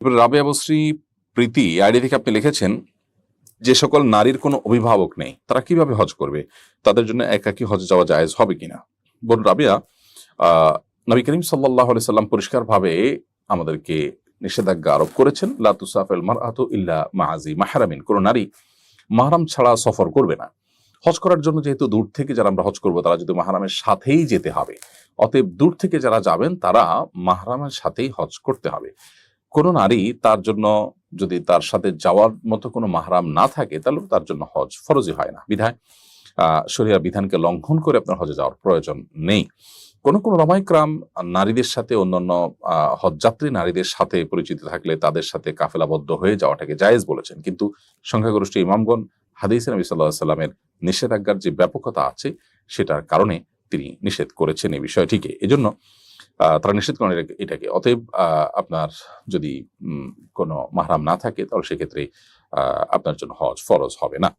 এবার রাবেয়া বসরি প্রীতি আইডি থেকে আপনি লিখেছেন, যে সকল নারীর কোনো অভিভাবক নেই তারা কিভাবে হজ করবে, তাদের জন্য একাকী হজ যাওয়া জায়েজ হবে কিনা? বোন রাবেয়া, নবী করিম সাল্লাল্লাহু আলাইহি সাল্লাম পরিষ্কার ভাবে আমাদেরকে নিষেধাজ্ঞা আরোপ করেছেন, লা তুসাফিল মারআতু ইল্লা মা'যি মাহরামিন, কোন নারী মাহরাম ছাড়া সফর করবে না। হজ করার জন্য যেহেতু দূর থেকে যারা আমরা হজ করবো তারা যদি মাহরামের সাথেই যেতে হবে, অতএব দূর থেকে যারা যাবেন তারা মাহরামের সাথেই হজ করতে হবে। কোন নারী তার জন্য যদি তার সাথে যাওয়ার মতো কোনো মাহরাম না থাকে তাহলে তার জন্য হজ ফরজই হয় না। বিধায় শরিয়া বিধানকে লঙ্ঘন করে আপনার হজে যাওয়ার প্রয়োজন নেই। কোন কোন ওলামায়ে-কেরাম নারীদের সাথে অন্যান্য হজযাত্রী নারীদের সাথে পরিচিত থাকলে তাদের সাথে কাফেলাবদ্ধ হয়ে যাওয়াটাকে জায়েজ বলেছেন, কিন্তু সংখ্যাগরিষ্ঠ ইমামগণ হাদিসে নবী সাল্লাল্লাহু আলাইহি সাল্লামের নিষেধাজ্ঞার যে ব্যাপকতা আছে সেটার কারণে তিনি নিষেধ করেছেন এই বিষয়টিকে। এজন্য তারা নিষেধ করেন এটাকে। অতএব আপনার যদি কোনো মাহরাম না থাকে তাহলে সেক্ষেত্রে আপনার জন্য হজ ফরজ হবে না।